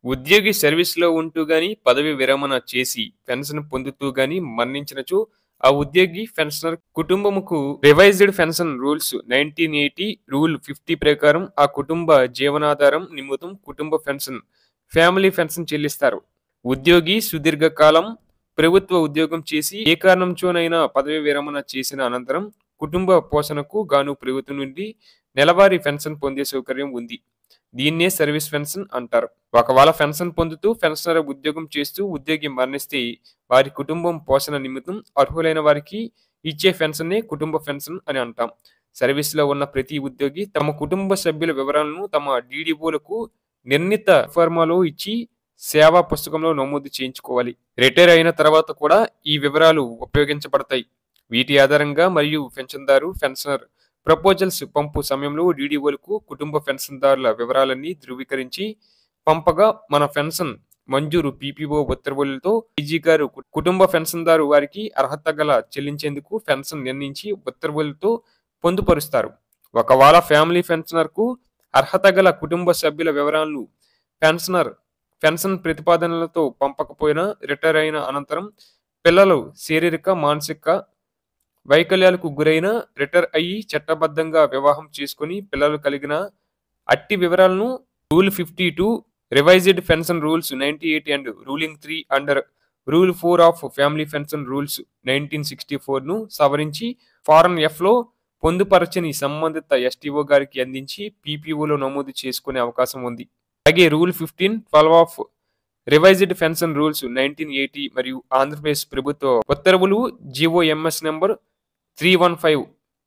ఉద్యోగి సర్వీస్‌లో ఉంటూ గాని, పదవి విరమణ చేసి పెన్షన్ పొందుతూ గాని మరణించినచో, ఆ ఉద్యోగి పెన్షనర్ కుటుంబముకు రివైజ్డ్ పెన్షన్ రూల్స్ 1980 రూల్ 50 ప్రకారం ఆ కుటుంబ జీవనాధారం నిమిత్తం కుటుంబ పెన్షన్, ఫ్యామిలీ పెన్షన్ చెల్లిస్తారు. ఉద్యోగి సుదీర్ఘకాలం ప్రభుత్వ ఉద్యోగం చేసి ఏ కారణంచోనైనా పదవి విరమణ చేసిన అనంతరం కుటుంబ పోషణకు గాను ప్రభుత్వం నుండి నెలవారీ పెన్షన్ పొందే సౌకర్యం ఉంది. దీన్నే సర్వీస్ పెన్షన్ అంటారు. ఒకవేళ పెన్షన్ పొందుతూ పెన్షనర్ ఉద్యోగం చేస్తూ ఉద్యోగి మరణిస్తే వారి కుటుంబం పోషణ నిమిత్తం అర్హులైన వారికి ఇచ్చే పెన్షన్నే కుటుంబ పెన్షన్ అని అంటాం. సర్వీస్లో ఉన్న ప్రతి ఉద్యోగి తమ కుటుంబ సభ్యుల వివరాలను తమ డీడీఓలకు నిర్ణీత ఫార్మాలో ఇచ్చి సేవా పుస్తకంలో నమోదు చేయించుకోవాలి. రిటైర్ అయిన తర్వాత కూడా ఈ వివరాలు ఉపయోగించబడతాయి. వీటి ఆధారంగా మరియు పెన్షన్దారు పెన్షనర్ ప్రపోజల్స్ పంపు సమయంలో డీడీఓలకు కుటుంబ పెన్షన్దారుల వివరాలన్నీ ధృవీకరించి పంపగా మన పెన్షన్ మంజూరు పీపీఓ ఉత్తర్వులతో డీజీ గారు కుటుంబ పెన్షన్దారు వారికి అర్హత గల చెల్లించేందుకు పెన్షన్ నిర్ణయించి ఉత్తర్వులతో పొందుపరుస్తారు. ఒకవేళ ఫ్యామిలీ పెన్షనర్కు అర్హత గల కుటుంబ సభ్యుల వివరాలను పెన్షన్ ప్రతిపాదనలతో పంపకపోయినా రిటైర్ అయిన అనంతరం పిల్లలు శారీరక మానసిక వైకల్యాలకు గురైన రిటైర్ అయ్యి చట్టబద్ధంగా వివాహం చేసుకుని పిల్లలు కలిగిన అట్టి వివరాలను rule 52 revised pension rules 1980 and ruling 3 under rule 4 of family pension rules 1964ను సవరించి ఫారం ఎఫ్లో పొందుపరచని సంబంధిత ఎస్టీఓ గారికి అందించి పీపీఓలో నమోదు చేసుకునే అవకాశం ఉంది. అలాగే rule 12 of revised pension rules 1980 మరియు ఆంధ్రప్రదేశ్ ప్రభుత్వ ఉత్తర్వులు GOMs number 315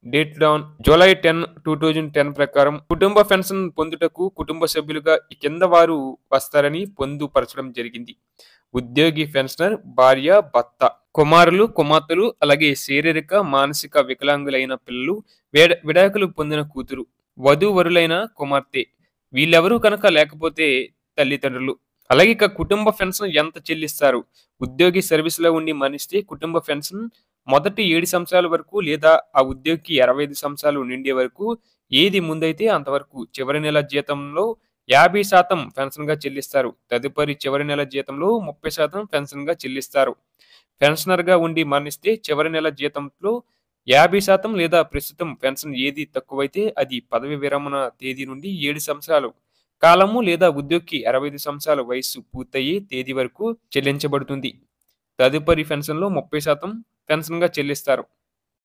dated on July 10, 2010 ప్రకారం కుటుంబ పెన్షన్ పొందుటకు కుటుంబ సభ్యులుగా ఈ కింద వారు వస్తారని పొందుపరచడం జరిగింది. ఉద్యోగి పెన్షనర్ భార్య, భర్త, కుమారులు, కుమార్తెలు, అలాగే శారీరక మానసిక వికలాంగులైన పిల్లలు, విడాకులు పొందిన కూతురు, వధూవరులైన కుమార్తె, వీళ్ళెవరూ కనుక లేకపోతే తల్లిదండ్రులు. అలాగే ఇక కుటుంబ పెన్షన్ ఎంత చెల్లిస్తారు? ఉద్యోగి సర్వీస్లో ఉండి మరణిస్తే కుటుంబ పెన్షన్ మొదటి 7 సంవత్సరాల వరకు లేదా ఆ ఉద్యోగికి 65 సంవత్సరాలు నిండే వరకు ఏది ముందైతే అంతవరకు చివరి నెల జీతంలో 50% పెన్షన్గా చెల్లిస్తారు. తదుపరి చివరి నెల జీతంలో 30% పెన్షన్గా చెల్లిస్తారు. పెన్షనర్గా ఉండి మరణిస్తే చివరి నెల జీతంలో 50% లేదా ప్రస్తుతం పెన్షన్ ఏది తక్కువైతే అది పదవి విరమణ తేదీ నుండి 7 సంవత్సరాలు కాలము లేదా ఉద్యోగికి 65 సంవత్సరాల వయస్సు పూర్తయ్యే తేదీ వరకు చెల్లించబడుతుంది. తదుపరి పెన్షన్లో 30% పెన్షన్గా చెల్లిస్తారు.